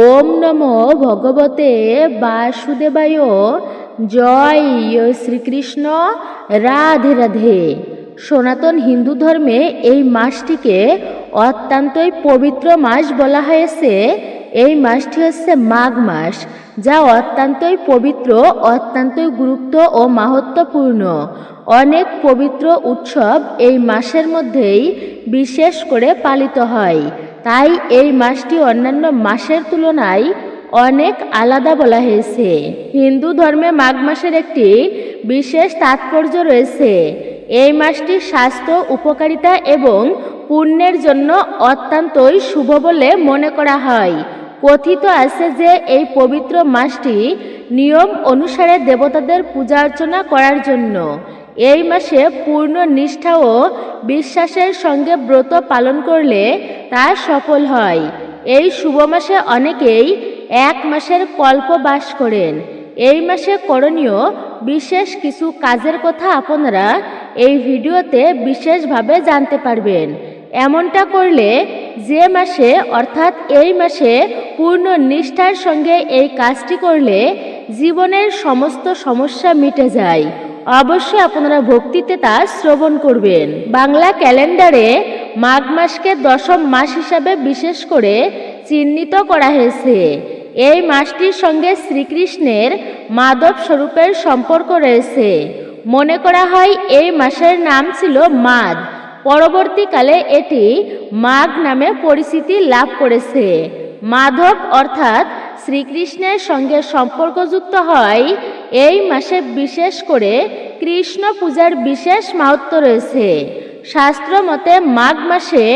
ওম নমো ভগবতে বাসুদেবায়। জয় শ্রীকৃষ্ণ। রাধে রাধে। সনাতন হিন্দু ধর্মে এই মাসটিকে অত্যন্তই পবিত্র মাস বলা হয়েছে। এই মাসটি হচ্ছে মাঘ মাস, যা অত্যন্তই পবিত্র, অত্যন্তই গুরুত্ব ও মাহাত্ম্যপূর্ণ। অনেক পবিত্র উৎসব এই মাসের মধ্যেই বিশেষ করে পালিত হয়। তাই এই মাসটি অন্যান্য মাসের তুলনায় অনেক আলাদা বলা হয়েছে। হিন্দু ধর্মে মাঘ মাসের একটি বিশেষ তাৎপর্য রয়েছে। এই মাসটি স্বাস্থ্য, উপকারিতা এবং পুণ্যের জন্য অত্যন্তই শুভ বলে মনে করা হয়। কথিত আছে যে এই পবিত্র মাসটি নিয়ম অনুসারে দেবতাদের পূজা অর্চনা করার জন্য। এই মাসে পূর্ণ নিষ্ঠা ও বিশ্বাসের সঙ্গে ব্রত পালন করলে তা সফল হয়। এই শুভ মাসে অনেকেই এক মাসের কল্প বাস করেন। এই মাসে করণীয় বিশেষ কিছু কাজের কথা আপনারা এই ভিডিওতে বিশেষভাবে জানতে পারবেন। এমনটা করলে যে মাসে অর্থাৎ এই মাসে পূর্ণ নিষ্ঠার সঙ্গে এই কাজটি করলে জীবনের সমস্ত সমস্যা মিটে যায়। অবশ্যই আপনারা ভক্তিতে তা শ্রবণ করবেন। বাংলা ক্যালেন্ডারে মাঘ মাসকে দশম মাস হিসাবে বিশেষ করে চিহ্নিত করা হয়েছে। এই মাসটির সঙ্গে শ্রীকৃষ্ণের মাধব স্বরূপের সম্পর্ক রয়েছে। মনে করা হয় এই মাসের নাম ছিল মাঘ। পরবর্তীকালে এটি মাঘ নামে পরিচিতি লাভ করেছে। মাধব অর্থাৎ শ্রীকৃষ্ণের সঙ্গে সম্পর্কযুক্ত হয় এই মাসে বিশেষ করে কৃষ্ণ পূজার বিশেষ মাহাত্ম্য রয়েছে। শাস্ত্র মতে মাঘ মাসে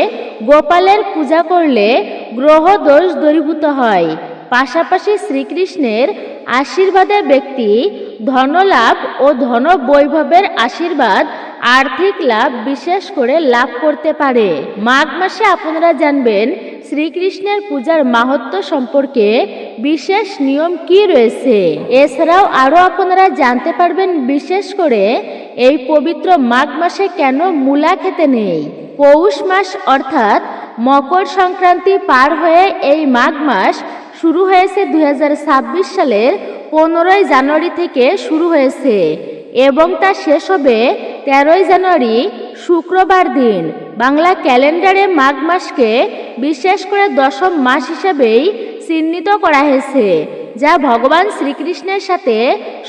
গোপালের পূজা করলে গ্রহ দোষ দূরীভূত হয়। পাশাপাশি শ্রীকৃষ্ণের আশীর্বাদে ব্যক্তি ধনলাভ ও ধন বৈভবের আশীর্বাদ, আর্থিক লাভ বিশেষ করে লাভ করতে পারে। মাঘ মাসে আপনারা জানবেন শ্রীকৃষ্ণের পূজার মাহাত্ম্য সম্পর্কে বিশেষ নিয়ম কি রয়েছে। এছাড়াও আরও আপনারা জানতে পারবেন বিশেষ করে এই পবিত্র মাঘ মাসে কেন মূলা খেতে নেই। পৌষ মাস অর্থাৎ মকর সংক্রান্তি পার হয়ে এই মাঘ মাস শুরু হয়েছে 2026 সালের 15ই জানুয়ারি থেকে শুরু হয়েছে এবং তা শেষ হবে 13ই জানুয়ারি শুক্রবার দিন। বাংলা ক্যালেন্ডারে মাঘ মাসকে বিশেষ করে দশম মাস হিসাবেই চিহ্নিত করা হয়েছে, যা ভগবান শ্রীকৃষ্ণের সাথে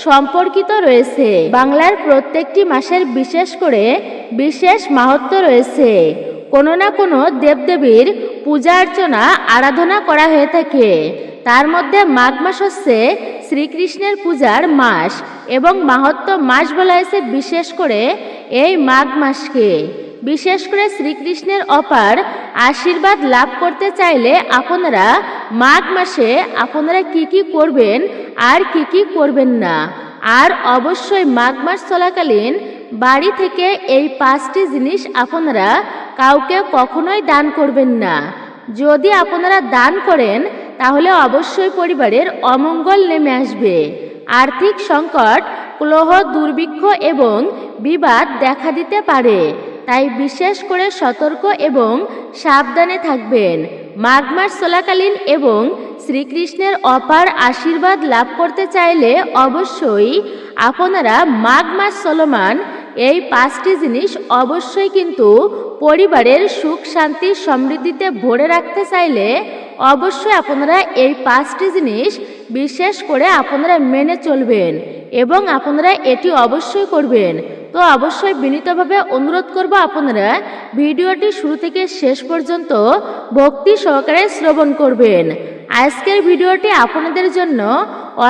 সম্পর্কিত রয়েছে। বাংলার প্রত্যেকটি মাসের বিশেষ করে বিশেষ মাহাত্ম্য রয়েছে। কোনো না কোনো দেবদেবীর পূজা অর্চনা আরাধনা করা হয়ে থাকে। তার মধ্যে মাঘ মাস হচ্ছে শ্রীকৃষ্ণের পূজার মাস এবং মাহাত্ম্য মাস বলা হয়েছে বিশেষ করে এই মাঘ মাসকে। বিশেষ করে শ্রীকৃষ্ণের অপার আশীর্বাদ লাভ করতে চাইলে আপনারা মাঘ মাসে আপনারা কি কি করবেন আর কি কি করবেন না। আর অবশ্যই মাঘ মাস চলাকালীন বাড়ি থেকে এই 5টি জিনিস আপনারা কাউকে কখনোই দান করবেন না। যদি আপনারা দান করেন তাহলে অবশ্যই পরিবারের অমঙ্গল নেমে আসবে। আর্থিক সংকট, কলহ, দুর্ভিক্ষ এবং বিবাদ দেখা দিতে পারে। তাই বিশেষ করে সতর্ক এবং সাবধানে থাকবেন। মাঘ মাস চলাকালীন এবং শ্রীকৃষ্ণের অপার আশীর্বাদ লাভ করতে চাইলে অবশ্যই আপনারা মাঘ মাস চলমান এই 5টি জিনিস অবশ্যই কিন্তু পরিবারের সুখ, শান্তি, সমৃদ্ধিতে ভরে রাখতে চাইলে অবশ্যই আপনারা এই 5টি জিনিস বিশেষ করে আপনারা মেনে চলবেন এবং আপনারা এটি অবশ্যই করবেন। তো অবশ্যই বিনীতভাবে অনুরোধ করব আপনারা ভিডিওটি শুরু থেকে শেষ পর্যন্ত ভক্তি সহকারে শ্রবণ করবেন। আজকের ভিডিওটি আপনাদের জন্য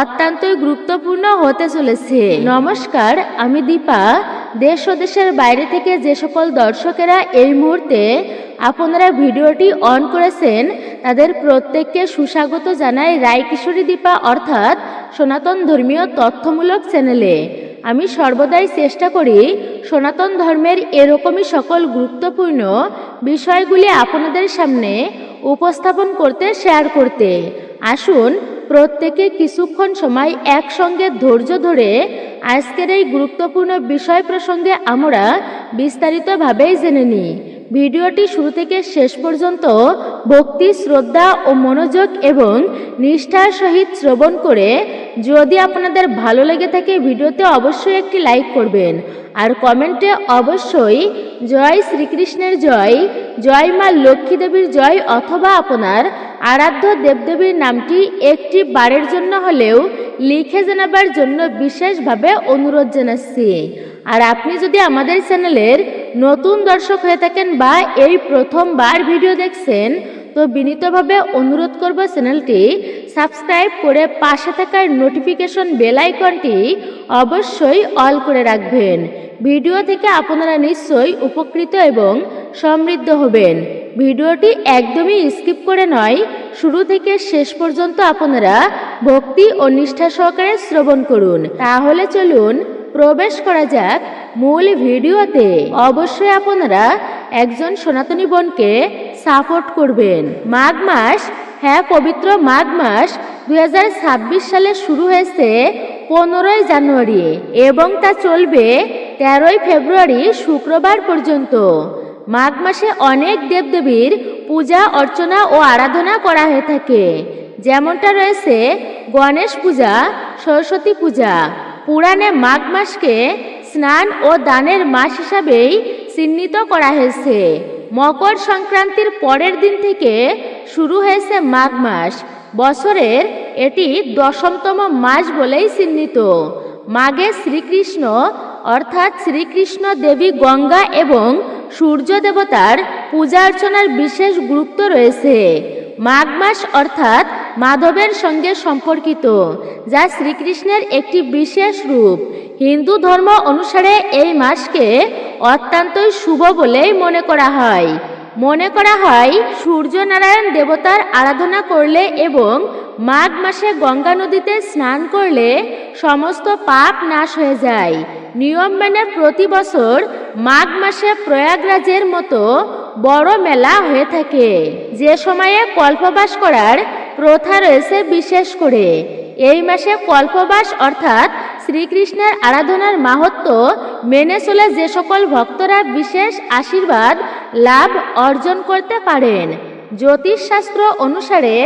অত্যন্তই গুরুত্বপূর্ণ হতে চলেছে। নমস্কার, আমি দীপা। দেশ ও দেশের বাইরে থেকে যে সকল দর্শকেরা এই মুহূর্তে আপনারা ভিডিওটি অন করেছেন তাদের প্রত্যেককে সুস্বাগত জানাই রায়কিশোরী দীপা অর্থাৎ সনাতন ধর্মীয় তথ্যমূলক চ্যানেলে। আমি সর্বদাই চেষ্টা করি সনাতন ধর্মের এরকমই সকল গুরুত্বপূর্ণ বিষয়গুলি আপনাদের সামনে উপস্থাপন করতে, শেয়ার করতে। আসুন প্রত্যেকে কিছুক্ষণ সময় একসঙ্গে ধৈর্য ধরে আজকের এই গুরুত্বপূর্ণ বিষয় প্রসঙ্গে আমরা বিস্তারিতভাবেই জেনে নিই। ভিডিওটি শুরু থেকে শেষ পর্যন্ত ভক্তি, শ্রদ্ধা ও মনোযোগ এবং নিষ্ঠার সহিত শ্রবণ করে যদি আপনাদের ভালো লেগে থাকে ভিডিওতে অবশ্যই একটি লাইক করবেন আর কমেন্টে অবশ্যই জয় শ্রীকৃষ্ণের জয়, জয় মা লক্ষ্মী দেবীর জয় অথবা আপনার আরাধ্য দেবদেবীর নামটি একটি বারের জন্য হলেও লিখে জানাবার জন্য বিশেষভাবে অনুরোধ জানাচ্ছি। আর আপনি যদি আমাদের চ্যানেলের নতুন দর্শক হয়ে থাকেন বা এই প্রথমবার ভিডিও দেখছেন তো বিনীতভাবে অনুরোধ করব চ্যানেলটি সাবস্ক্রাইব করে পাশে থাকার নোটিফিকেশন বেল আইকনটি অবশ্যই অল করে রাখবেন। ভিডিও থেকে আপনারা নিশ্চয়ই উপকৃত এবং সমৃদ্ধ হবেন। ভিডিওটি একদমই স্কিপ করে নয়, শুরু থেকে শেষ পর্যন্ত আপনারা ভক্তি ও নিষ্ঠা সহকারে শ্রবণ করুন। তাহলে চলুন প্রবেশ করা যাক মূল ভিডিওতে। অবশ্যই আপনারা একজন সনাতনী বোনকে সাপোর্ট করবেন। মাঘ মাস, হ্যাঁ পবিত্র মাঘ মাস 2026 সালে শুরু হয়েছে 15ই জানুয়ারি এবং তা চলবে 13ই ফেব্রুয়ারি শুক্রবার পর্যন্ত। মাঘ মাসে অনেক দেবদেবীর পূজা অর্চনা ও আরাধনা করা হয়ে থাকে, যেমনটা রয়েছে গণেশ পূজা, সরস্বতী পূজা। পুরাণে মাঘ মাসকে স্নান ও দানের মাস হিসাবেই চিহ্নিত করা হয়েছে। মকর সংক্রান্তির পরের দিন থেকে শুরু হয়েছে মাঘ মাস। বছরের এটি 10তম মাস বলেই চিহ্নিত। মাঘে শ্রীকৃষ্ণ অর্থাৎ শ্রীকৃষ্ণ দেবী গঙ্গা এবং সূর্য দেবতার পূজা অর্চনার বিশেষ গুরুত্ব রয়েছে। মাঘ মাস অর্থাৎ মাধবের সঙ্গে সম্পর্কিত, যা শ্রীকৃষ্ণের একটি বিশেষ রূপ। হিন্দু ধর্ম অনুসারে এই মাসকে অত্যন্তই শুভ বলেই মনে করা হয়। সূর্যনারায়ণ দেবতার আরাধনা করলে এবং মাঘ মাসে গঙ্গা নদীতে স্নান করলে সমস্ত পাপ নাশ হয়ে যায়। নিয়ম মেনে প্রতি বছর মাঘ মাসে প্রয়াগরাজের মতো বড় মেলা হয়ে থাকে, যে সময়ে কল্পবাস করার প্রথা রয়েছে। বিশেষ করে এই মাসে কল্পবাস অর্থাৎ শ্রীকৃষ্ণের আরাধনার মাহাত্ম্য মেনে চলে যে সকল ভক্তরা বিশেষ আশীর্বাদ লাভ অর্জন করতে পারেন। জ্যোতিষশাস্ত্র অনুসারে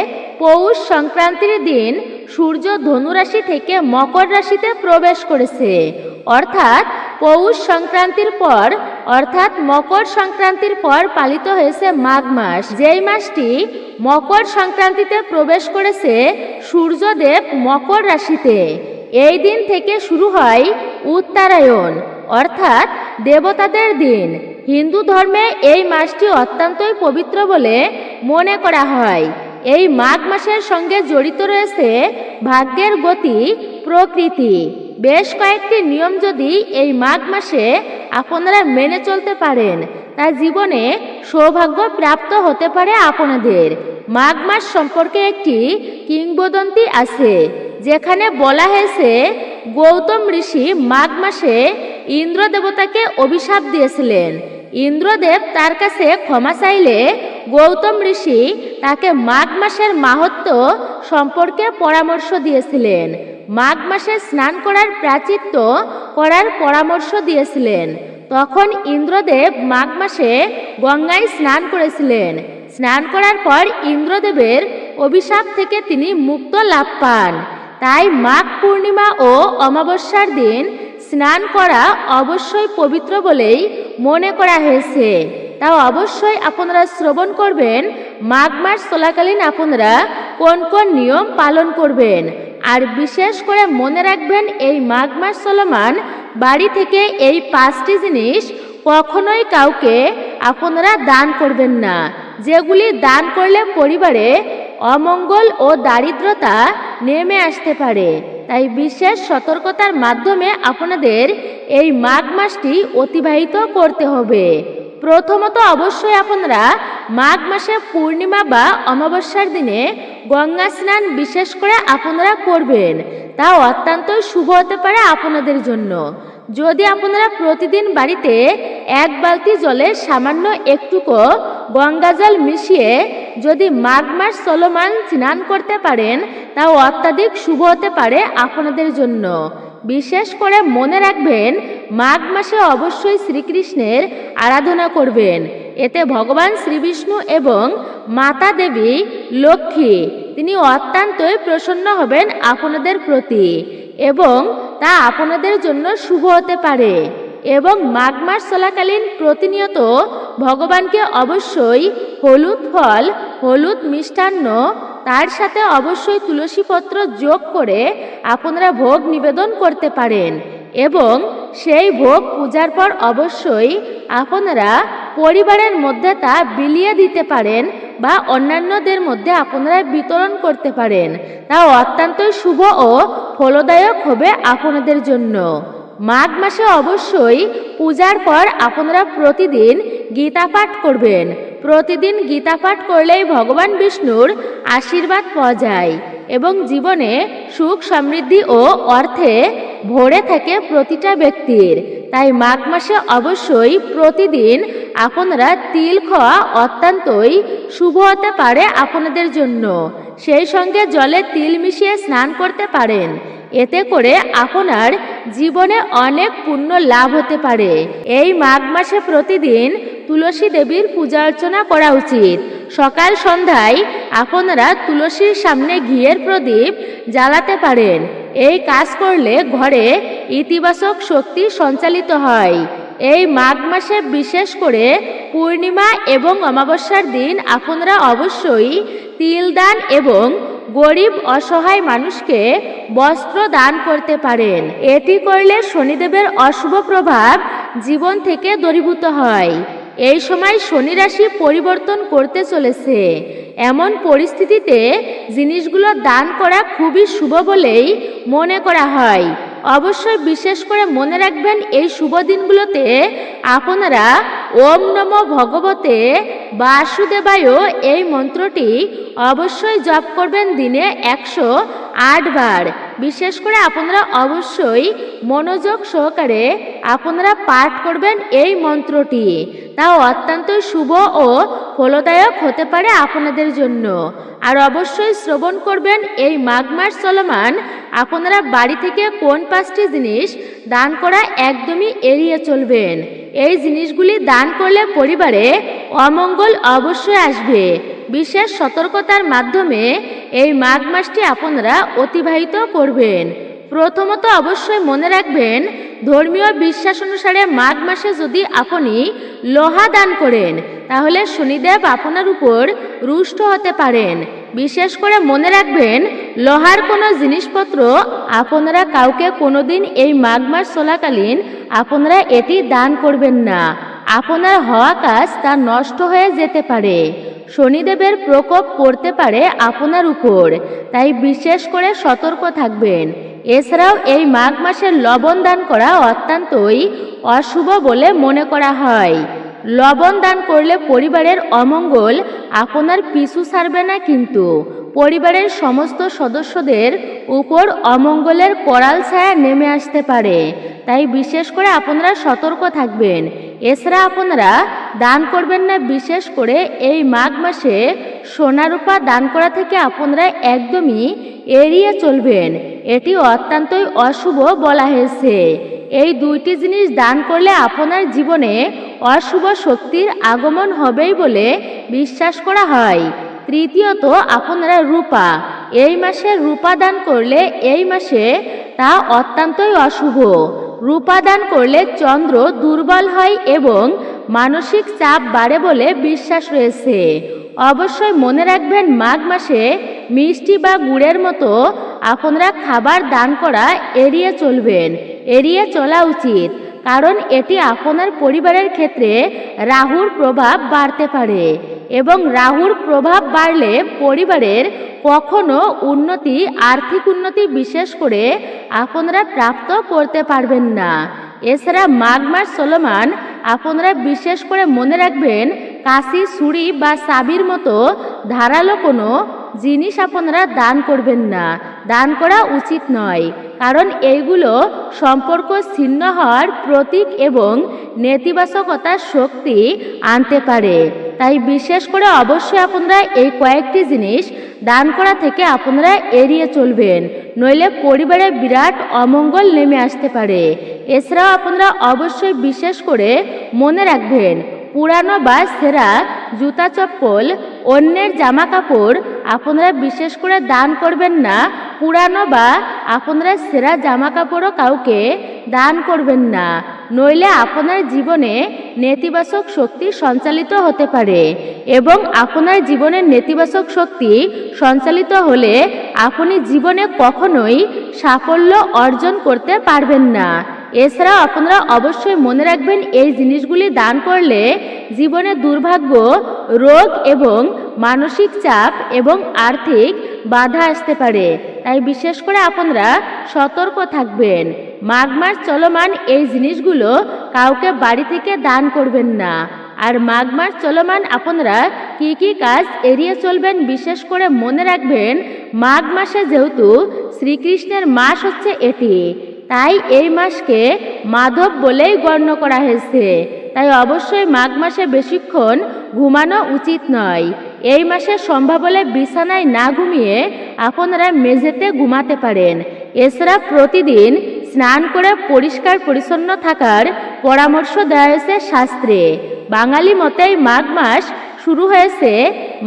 পৌষ সংক্রান্তির দিন সূর্য ধনুরাশি থেকে মকর রাশিতে প্রবেশ করেছে, অর্থাৎ পৌষ সংক্রান্তির পর অর্থাৎ মকর সংক্রান্তির পর পালিত হয়েছে মাঘ মাস। যেই মাসটি মকর সংক্রান্তিতে প্রবেশ করেছে সূর্যদেব মকর রাশিতে। এই দিন থেকে শুরু হয় উত্তরায়ণ অর্থাৎ দেবতাদের দিন। হিন্দু ধর্মে এই মাসটি অত্যন্তই পবিত্র বলে মনে করা হয়। এই মাঘ মাসের সঙ্গে জড়িত রয়েছে ভাগ্যের গতি, প্রকৃতি। বেশ কয়েকটি নিয়ম যদি এই মাঘ মাসে আপনারা মেনে চলতে পারেন তা জীবনে সৌভাগ্য প্রাপ্ত হতে পারে আপনাদের। মাঘ মাস সম্পর্কে একটি কিংবদন্তি আছে, যেখানে বলা হয়েছে গৌতম ঋষি মাঘ মাসে ইন্দ্র দেবতাকে অভিশাপ দিয়েছিলেন। ইন্দ্রদেব তার কাছে ক্ষমা চাইলে গৌতম ঋষি তাকে মাঘ মাসের মাহাত্ম্য সম্পর্কে পরামর্শ দিয়েছিলেন। মাঘ মাসে স্নান করার প্রাচিত্য করার পরামর্শ দিয়েছিলেন। তখন ইন্দ্রদেব মাঘ মাসে গঙ্গায় স্নান করেছিলেন। স্নান করার পর ইন্দ্রদেবের অভিশাপ থেকে তিনি মুক্ত লাভ পান। তাই মাঘ পূর্ণিমা ও অমাবস্যার দিন স্নান করা অবশ্যই পবিত্র বলেই মনে করা হয়েছে। তাও অবশ্যই আপনারা শ্রবণ করবেন মাঘ মাস চলাকালীন আপনারা কোন কোন নিয়ম পালন করবেন। আর বিশেষ করে মনে রাখবেন এই মাঘ মাস চলমান বাড়ি থেকে এই 5টি জিনিস কখনোই কাউকে আপনারা দান করবেন না, যেগুলি দান করলে পরিবারে অমঙ্গল ও দারিদ্রতা নেমে আসতে পারে। তাই বিশেষ সতর্কতার মাধ্যমে আপনাদের এই মাঘ মাসটি অতিবাহিত করতে হবে। প্রথমত অবশ্যই আপনারা মাঘ মাসে পূর্ণিমা বা অমাবস্যার দিনে গঙ্গা স্নান বিশেষ করে আপনারা করবেন। তা অত্যন্তই শুভ হতে পারে আপনাদের জন্য। যদি আপনারা প্রতিদিন বাড়িতে 1 বালতি জলে সামান্য একটুকু গঙ্গা জল মিশিয়ে যদি মাঘ মাস চলমান স্নান করতে পারেন তাও অত্যাধিক শুভ হতে পারে আপনাদের জন্য। বিশেষ করে মনে রাখবেন মাঘ মাসে অবশ্যই শ্রীকৃষ্ণের আরাধনা করবেন। এতে ভগবান শ্রীবিষ্ণু এবং মাতা দেবী লক্ষ্মী তিনি অত্যন্তই প্রসন্ন হবেন আপনাদের প্রতি এবং তা আপনাদের জন্য শুভ হতে পারে। এবং মাঘ মাস চলাকালীন প্রতিনিয়ত ভগবানকে অবশ্যই হলুদ ফল, হলুদ মিষ্টান্ন, তার সাথে অবশ্যই তুলসী পত্র যোগ করে আপনারা ভোগ নিবেদন করতে পারেন এবং সেই ভোগ পূজার পর অবশ্যই আপনারা পরিবারের মধ্যে তা বিলিয়ে দিতে পারেন বা অন্যান্যদের মধ্যে আপনারা বিতরণ করতে পারেন। তা অত্যন্তই শুভ ও ফলদায়ক হবে আপনাদের জন্য। মাঘ মাসে অবশ্যই পূজার পর আপনারা প্রতিদিন গীতা পাঠ করবেন। প্রতিদিন গীতা পাঠ করলেই ভগবান বিষ্ণুর আশীর্বাদ পাওয়া যায় এবং জীবনে সুখ সমৃদ্ধি ও অর্থে ভরে থাকে প্রতিটা ব্যক্তির। তাই মাঘ মাসে অবশ্যই প্রতিদিন আপনারা তিল খাওয়া অত্যন্তই শুভ হতে পারে আপনাদের জন্য। সেই সঙ্গে জলে তিল মিশিয়ে স্নান করতে পারেন। এতে করে আপনার জীবনে অনেক পুণ্য লাভ হতে পারে। এই মাঘ মাসে প্রতিদিন তুলসী দেবীর পূজা অর্চনা করা উচিত। সকাল সন্ধ্যায় আপনারা তুলসীর সামনে ঘিয়ের প্রদীপ জ্বালাতে পারেন। এই কাজ করলে ঘরে ইতিবাচক শক্তি সঞ্চালিত হয়। এই মাঘ মাসে বিশেষ করে পূর্ণিমা এবং অমাবস্যার দিন আপনারা অবশ্যই তিল দান এবং গরিব অসহায় মানুষকে বস্ত্র দান করতে পারেন। এটি করলে শনিদেবের অশুভ প্রভাব জীবন থেকে দূরীভূত হয়। এই সময় শনি রাশি পরিবর্তন করতে চলেছে। এমন পরিস্থিতিতে জিনিসগুলো দান করা খুবই শুভ বলেই মনে করা হয়। অবশ্যই বিশেষ করে মনে রাখবেন এই শুভ দিনগুলোতে আপনারা ওম নমো ভগবতে বাসুদেবায় এই মন্ত্রটি অবশ্যই জপ করবেন দিনে 108 বার। বিশেষ করে আপনারা অবশ্যই মনোযোগ সহকারে আপনারা পাঠ করবেন এই মন্ত্রটি। তা অত্যন্ত শুভ ও ফলদায়ক হতে পারে আপনাদের জন্য। আর অবশ্যই শ্রবণ করবেন এই মাঘ মাস চলমান আপনারা বাড়ি থেকে কোন 5টি জিনিস দান করা একদমই এড়িয়ে চলবেন। এই জিনিসগুলি দান করলে পরিবারে অমঙ্গল অবশ্যই আসবে। বিশেষ সতর্কতার মাধ্যমে এই মাঘ মাসটি আপনারা অতিবাহিত করবেন। প্রথমত অবশ্যই মনে রাখবেন ধর্মীয় বিশ্বাস অনুসারে মাঘ মাসে যদি আপনি লোহা দান করেন তাহলে শনিদেব আপনার উপর রুষ্ট হতে পারেন। বিশেষ করে মনে রাখবেন লোহার কোনো জিনিসপত্র আপনারা কাউকে কোনোদিন এই মাঘ মাস চলাকালীন আপনারা এটি দান করবেন না। আপনার হওয়া কাজ তা নষ্ট হয়ে যেতে পারে। শনিদেবের প্রকোপ পড়তে পারে আপনার উপর, তাই বিশেষ করে সতর্ক থাকবেন। এছাড়াও এই মাঘ মাসে লবণ দান করা অত্যন্তই অশুভ বলে মনে করা হয়। লবণ দান করলে পরিবারের অমঙ্গল আপনার পিছু ছাড়বে না, কিন্তু পরিবারের সমস্ত সদস্যদের উপর অমঙ্গলের করাল ছায়া নেমে আসতে পারে। তাই বিশেষ করে আপনারা সতর্ক থাকবেন। এছাড়া আপনারা দান করবেন না। বিশেষ করে এই মাঘ মাসে সোনা রূপা দান করা থেকে আপনারা একদমই এড়িয়ে চলবেন। এটি অত্যন্তই অশুভ বলা হয়েছে। এই 2টি জিনিস দান করলে আপনার জীবনে অশুভ শক্তির আগমন হবেই বলে বিশ্বাস করা হয়। তৃতীয়ত আপনারা রূপা, এই মাসে রূপা দান করলে এই মাসে তা অত্যন্তই অশুভ। রূপা দান করলে চন্দ্র দুর্বল হয় এবং মানসিক চাপ বাড়ে বলে বিশ্বাস রয়েছে। অবশ্যই মনে রাখবেন মাঘ মাসে মিষ্টি বা গুড়ের মতো আপনারা খাবার দান করা এড়িয়ে চলবেন, এড়িয়ে চলা উচিত। কারণ এটি আপনার পরিবারের ক্ষেত্রে রাহুর প্রভাব বাড়তে পারে এবং রাহুর প্রভাব বাড়লে পরিবারের কখনো উন্নতি, আর্থিক উন্নতি বিশেষ করে আপনারা প্রাপ্ত করতে পারবেন না। এছাড়া মাঘ মাস চলমান আপনারা বিশেষ করে মনে রাখবেন কাশি, ছুরি বা চাবির মতো ধারালো কোনো জিনিস আপনারা দান করবেন না। দান করা উচিত নয়, কারণ এইগুলো সম্পর্ক ছিন্ন হওয়ার প্রতীক এবং নেতিবাচকতার শক্তি আনতে পারে। তাই বিশেষ করে অবশ্যই আপনারা এই কয়েকটি জিনিস দান করা থেকে আপনারা এড়িয়ে চলবেন, নইলে পরিবারে বিরাট অমঙ্গল নেমে আসতে পারে। এছাড়াও আপনারা অবশ্যই বিশেষ করে মনে রাখবেন, পুরানো বা ছেঁড়া জুতা চপ্পল, অন্যের জামা কাপড় আপনারা বিশেষ করে দান করবেন না। পুরানো বা আপনারা ছেঁড়া জামা কাপড়ও কাউকে দান করবেন না, নইলে আপনার জীবনে নেতিবাচক শক্তি সঞ্চালিত হতে পারে এবং আপনার জীবনে নেতিবাচক শক্তি সঞ্চালিত হলে আপনি জীবনে কখনোই সাফল্য অর্জন করতে পারবেন না। এছাড়াও আপনারা অবশ্যই মনে রাখবেন, এই জিনিসগুলি দান করলে জীবনে দুর্ভাগ্য, রোগ এবং মানসিক চাপ এবং আর্থিক বাধা আসতে পারে। তাই বিশেষ করে আপনারা সতর্ক থাকবেন। মাঘ মাস চলমান এই জিনিসগুলো কাউকে বাড়ি থেকে দান করবেন না। আর মাঘ মাস চলমান আপনারা কি কি কাজ এড়িয়ে চলবেন বিশেষ করে মনে রাখবেন, মাঘ মাসে যেহেতু শ্রীকৃষ্ণের মাস হচ্ছে এটি, তাই এই মাসকে মাধব বলেই গণ্য করা হয়েছে। তাই অবশ্যই মাঘ মাসে বেশিক্ষণ ঘুমানো উচিত নয়। এই মাসে সম্ভব হলে বিছানায় না ঘুমিয়ে আপনারা মেঝেতে ঘুমাতে পারেন। এছাড়া প্রতিদিন স্নান করে পরিষ্কার পরিচ্ছন্ন থাকার পরামর্শ দেওয়া হয়েছে শাস্ত্রে। বাঙালি মতেই মাঘ মাস শুরু হয়েছে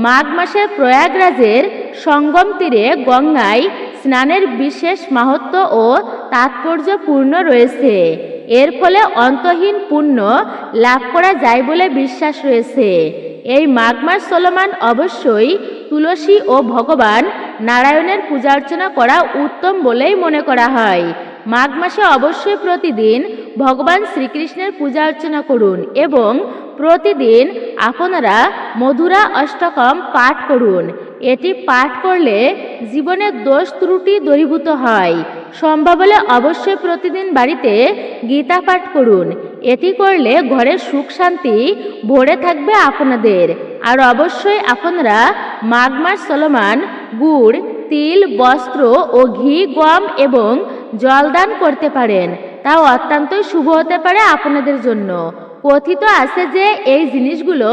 মাঘ মাসের প্রয়াগরাজের সঙ্গম তীরে গঙ্গায় স্নানের বিশেষ মাহাত্ম্য ও তাৎপর্যপূর্ণ রয়েছে। এর ফলে অন্তহীন পুণ্য লাভ করা যায় বলে বিশ্বাস রয়েছে। এই মাঘ মাস চলমান অবশ্যই তুলসী ও ভগবান নারায়ণের পূজা অর্চনা করা উত্তম বলেই মনে করা হয়। মাঘ মাসে অবশ্যই প্রতিদিন ভগবান শ্রীকৃষ্ণের পূজা অর্চনা করুন এবং প্রতিদিন আপনারা মধুরা অষ্টকম পাঠ করুন। এটি পাঠ করলে জীবনের দোষ ত্রুটি দূরীভূত হয়। সম্ভব হলে অবশ্যই প্রতিদিন বাড়িতে গীতা পাঠ করুন। এটি করলে ঘরের সুখ শান্তি ভরে থাকবে আপনাদের। আর অবশ্যই আপনারা মাঘ মাস চলমান গুড়, তিল, বস্ত্র ও ঘি, গম এবং জল দান করতে পারেন, তাও অত্যন্তই শুভ হতে পারে আপনাদের জন্য। কথিত আছে যে এই জিনিসগুলো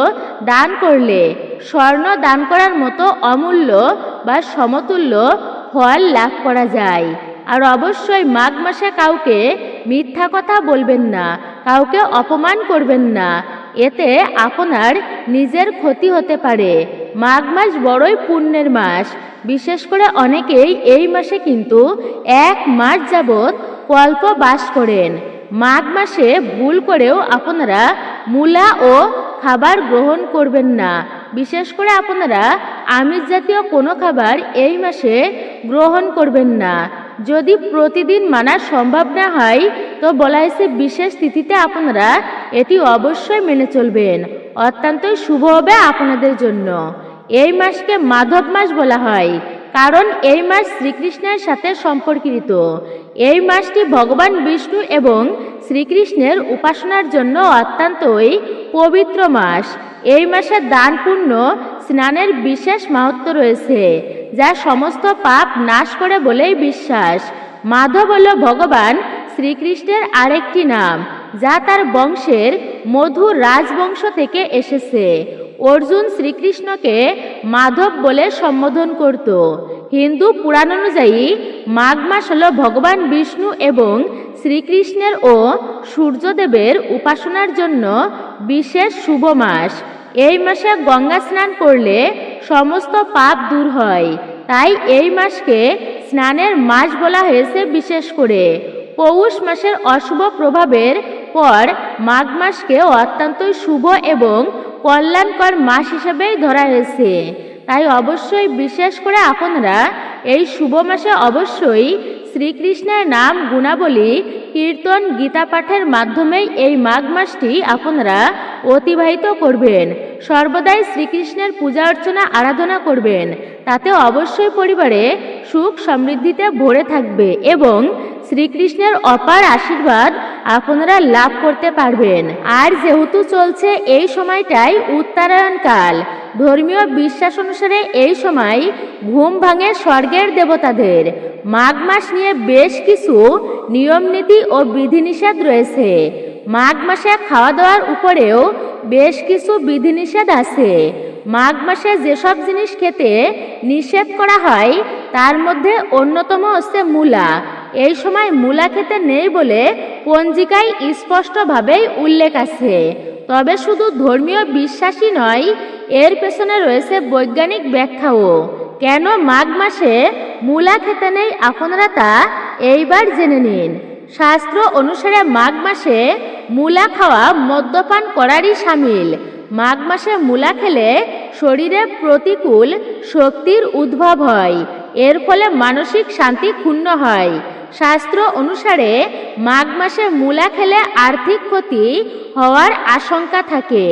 দান করলে স্বর্ণ দান করার মতো অমূল্য বা সমতুল্য ফল লাভ করা যায়। আর অবশ্যই মাঘ মাসে কাউকে মিথ্যা কথা বলবেন না, কাউকে অপমান করবেন না, এতে আপনার নিজের ক্ষতি হতে পারে। মাঘ মাস বড়ই পুণ্যের মাস। বিশেষ করে অনেকেই এই মাসে কিন্তু 1 মাস যাবৎ কল্প বাস করেন। মাঘ মাসে ভুল করেও আপনারা মূলা ও খাবার গ্রহণ করবেন না। বিশেষ করে আপনারা আমিষ জাতীয় কোনো খাবার এই মাসে গ্রহণ করবেন না। যদি প্রতিদিন মানা সম্ভব না হয় তো বলা হয়েছে বিশেষ তিথিতে আপনারা এটি অবশ্যই মেনে চলবেন, অত্যন্তই শুভ হবে আপনাদের জন্য। এই মাসকে মাধব মাস বলা হয় কারণ এই মাস শ্রীকৃষ্ণের সাথে সম্পর্কিত। এই মাসটি ভগবান বিষ্ণু এবং শ্রীকৃষ্ণের উপাসনার জন্য অত্যন্তই পবিত্র মাস। এই মাসে দান, পুণ্য, স্নানের বিশেষ মাহাত্ম্য রয়েছে, যা সমস্ত পাপ নাশ করে বলেই বিশ্বাস। মাধব হল ভগবান শ্রীকৃষ্ণের আরেকটি নাম, যা তার বংশের মধু রাজবংশ থেকে এসেছে। অর্জুন শ্রীকৃষ্ণকে মাধব বলে সম্বোধন করত। হিন্দু পুরাণ অনুযায়ী মাঘ মাস হল ভগবান বিষ্ণু এবং শ্রীকৃষ্ণের ও সূর্যদেবের উপাসনার জন্য বিশেষ শুভ মাস। এই মাসে গঙ্গা স্নান করলে সমস্ত পাপ দূর হয়, তাই এই মাসকে স্নানের মাস বলা হয়েছে। বিশেষ করে পৌষ মাসের অশুভ প্রভাবের পর মাঘ মাসকে অত্যন্তই শুভ এবং কল্যাণকর মাস হিসেবেই ধরা হয়েছে। তাই অবশ্যই বিশেষ করে আপনারা এই শুভ মাসে অবশ্যই শ্রীকৃষ্ণের নাম, গুণাবলী, কীর্তন, গীতা পাঠের মাধ্যমেই এই মাঘ মাসটি আপনারা অতিবাহিত করবেন। সর্বদাই শ্রীকৃষ্ণের পূজা অর্চনা আরাধনা করবেন, তাতে অবশ্যই পরিবারে সুখ সমৃদ্ধিতে ভরে থাকবে এবং শ্রীকৃষ্ণের অপার আশীর্বাদ আপনারা লাভ করতে পারবেন। আর যেহেতু চলছে এই সময়টাই উত্তরায়ণকাল, ধর্মীয় বিশ্বাস অনুসারে এই সময় ঘুম ভাঙে স্বর্গের দেবতাদের। মাঘ মাস নিয়ে বেশ কিছু নিয়ম নীতি ও বিধিনিষেধ রয়েছে। মাঘ মাসে খাওয়া দাওয়ার উপরেও বেশ কিছু বিধিনিষেধ আছে। মাঘ মাসে যেসব জিনিস খেতে নিষেধ করা হয় তার মধ্যে অন্যতম হচ্ছে মূলা। এই সময় মূলা খেতে নেই বলে পঞ্জিকায় স্পষ্টভাবেই উল্লেখ আছে। তবে শুধু ধর্মীয় বিশ্বাসই নয়, এর পেছনে রয়েছে বৈজ্ঞানিক ব্যাখ্যাও। কেন মাঘ মাসে মূলা খেতে নেই আপনারা তা এইবার জেনে নিন। শাস্ত্র অনুসারে মাঘ মাসে মূলা খাওয়া মদ্যপান করারই শামিল। মাঘ মাসে মূলা খেলে শরীরে প্রতিকূল শক্তির উদ্ভব হয়, এর ফলে মানসিক শান্তি ক্ষুণ্ণ হয়। শাস্ত্র অনুসারে মাঘ মাসে মূলা খেলে আর্থিক ক্ষতি হওয়ার আশঙ্কা থাকে।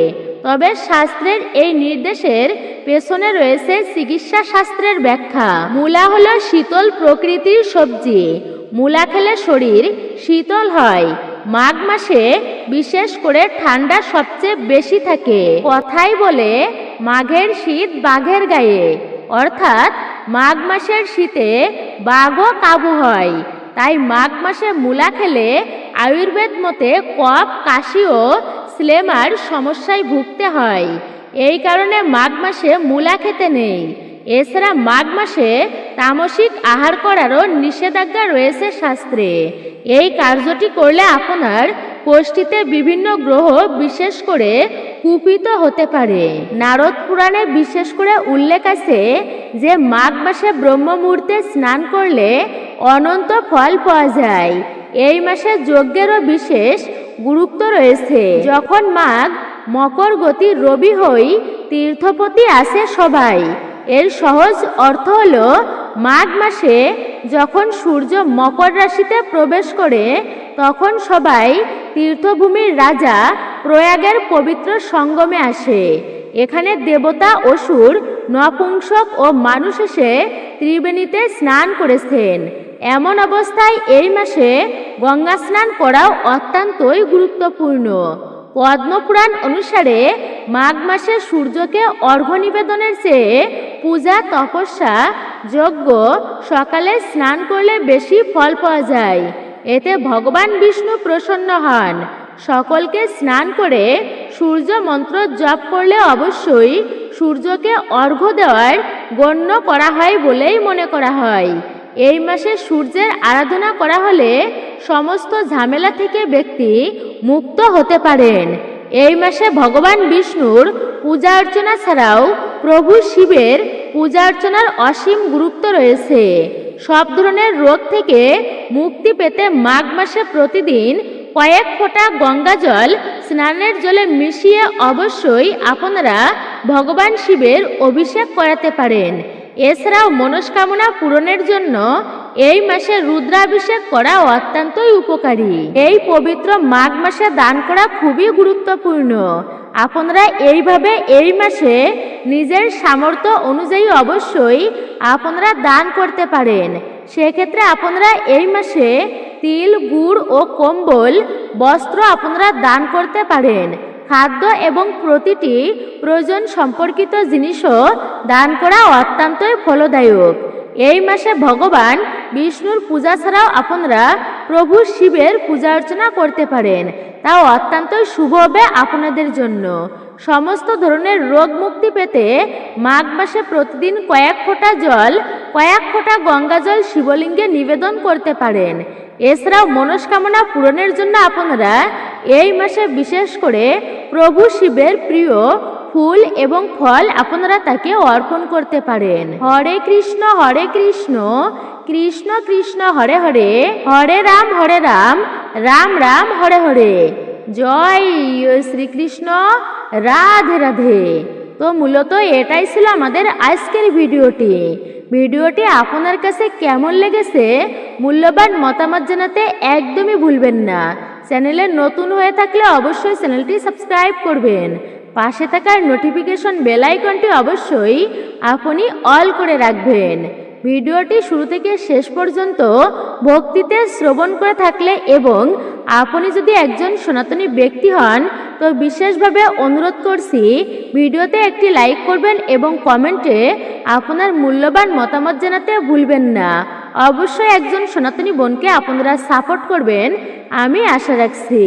তবে শাস্ত্রের এই নির্দেশের পেছনে রয়েছে চিকিৎসা শাস্ত্রের ব্যাখ্যা। মূলা হলো শীতল প্রকৃতির সবজি। মূলা খেলে শরীর শীতল হয়। মাঘ মাসে বিশেষ করে ঠান্ডা সবচেয়ে বেশি থাকে। কথাই বলে মাঘের শীত বাঘের গায়ে, অর্থাৎ মাঘ মাসের শীতে বাঘও কাবু হয়। তাই মাঘ মাসে মূলা খেলে আয়ুর্বেদ মতে কফ, কাশি ও স্লেমার সমস্যায় ভুগতে হয়। এই কারণে মাঘ মাসে মূলা খেতে নেই। এছাড়া মাঘ মাসে তামসিক আহার করারও নিষেধাজ্ঞা রয়েছে শাস্ত্রে। এই কার্যটি করলে আপনার কোষ্ঠীতে বিভিন্ন গ্রহ বিশেষ করে কুপিত হতে পারে। নারদ পুরাণে বিশেষ করে উল্লেখ আছে যে মাঘ মাসে ব্রহ্ম মুহূর্তে স্নান করলে অনন্ত ফল পাওয়া যায়। এই মাসে যজ্ঞেরও বিশেষ গুরুত্ব রয়েছে। যখন মাঘ মকর গতির রবি হই তীর্থপতি আসে সবাই। এর সহজ অর্থ হলো মাঘ মাসে যখন সূর্য মকর রাশিতে প্রবেশ করে তখন সবাই তীর্থভূমির রাজা প্রয়াগের পবিত্র সঙ্গমে আসে। এখানে দেবতা, অসুর, নপুংসক ও মানুষ এসে ত্রিবেণীতে স্নান করেছেন। এমন অবস্থায় এই মাসে গঙ্গা স্নান করাও অত্যন্তই গুরুত্বপূর্ণ। পদ্মপুরাণ অনুসারে মাঘ মাসে সূর্যকে অর্ঘ্য নিবেদনের চেয়ে পূজা, তপস্যা, যজ্ঞ, সকালে স্নান করলে বেশি ফল পাওয়া যায়। এতে ভগবান বিষ্ণু প্রসন্ন হন। সকলকে স্নান করে সূর্য মন্ত্র জপ করলে অবশ্যই সূর্যকে অর্ঘ্য দেওয়ার গণ্য করা হয় বলেই মনে করা হয়। এই মাসে সূর্যের আরাধনা করা হলে সমস্ত ঝামেলা থেকে ব্যক্তি মুক্ত হতে পারেন। এই মাসে ভগবান বিষ্ণুর পূজা অর্চনা ছাড়াও প্রভু শিবের পূজা অর্চনার অসীম গুরুত্ব রয়েছে। সব ধরনের রোগ থেকে মুক্তি পেতে মাঘ মাসে প্রতিদিন কয়েক ফোঁটা গঙ্গা জল স্নানের জলে মিশিয়ে অবশ্যই আপনারা ভগবান শিবের অভিষেক করাতে পারেন। এছাড়াও মনস্কামনা পূরণের জন্য এই মাসে রুদ্রাভিষেক করা অত্যন্তই উপকারী। এই পবিত্র মাঘ মাসে দান করা খুবই গুরুত্বপূর্ণ। আপনারা এইভাবে এই মাসে নিজের সামর্থ্য অনুযায়ী অবশ্যই আপনারা দান করতে পারেন। সেক্ষেত্রে আপনারা এই মাসে তিল, গুড় ও কম্বল, বস্ত্র আপনারা দান করতে পারেন। খাদ্য এবং প্রতিটি প্রয়োজন সম্পর্কিত জিনিসও দান করা অত্যন্তই ফলদায়ক। এই মাসে ভগবান বিষ্ণুর পূজা ছাড়াও আপনারা প্রভু শিবের পূজা অর্চনা করতে পারেন। তাও অত্যন্তই শুভ হবে আপনাদের জন্য। সমস্ত ধরনের রোগ মুক্তি পেতে মাঘ মাসে প্রতিদিন কয়েক ফোঁটা জল, কয়েক ফোঁটা গঙ্গা জল শিবলিঙ্গে নিবেদন করতে পারেন। এছাড়াও মনস্কামনা পূরণের জন্য আপনারা এই মাসে বিশেষ করে প্রভু শিবের প্রিয় ফুল এবং ফল আপনারা তাকে অর্পণ করতে পারেন। হরে কৃষ্ণ কৃষ্ণ কৃষ্ণ হরে হরে, হরে রাম রাম রাম হরে হরে। জয় শ্রীকৃষ্ণ, রাধে রাধে। তো মূলত এটাই ছিল আমাদের আজকের ভিডিওটি আপনার কাছে কেমন লেগেছে মূল্যবান মতামত জানাতে একদমই ভুলবেন না। চ্যানেলে নতুন হয়ে থাকলে অবশ্যই চ্যানেলটি সাবস্ক্রাইব করবেন। পাশে থাকার নোটিফিকেশন বেল আইকনটি অবশ্যই আপনি অল করে রাখবেন। ভিডিওটি শুরু থেকে শেষ পর্যন্ত ভক্তিতে শ্রবণ করে থাকলে এবং আপনি যদি একজন সনাতনী ব্যক্তি হন তো বিশেষভাবে অনুরোধ করছি ভিডিওতে একটি লাইক করবেন এবং কমেন্টে আপনার মূল্যবান মতামত জানাতে ভুলবেন না। অবশ্যই একজন সনাতনী বোনকে আপনারা সাপোর্ট করবেন আমি আশা রাখছি।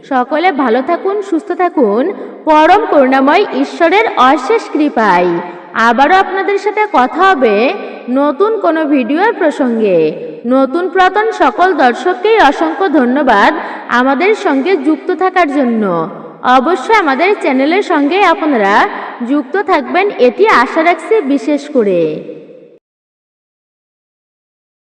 সকলে ভালো থাকুন, সুস্থ থাকুন, পরম করুণাময় ঈশ্বরের অশেষ কৃপায়। আবারও আপনাদের সাথে কথা হবে নতুন কোনো ভিডিওর প্রসঙ্গে। নতুন পুরাতন সকল দর্শককেই অসংখ্য ধন্যবাদ আমাদের সঙ্গে যুক্ত থাকার জন্য। অবশ্যই আমাদের চ্যানেলের সঙ্গে আপনারা যুক্ত থাকবেন, এটি আশা রাখছি বিশেষ করে।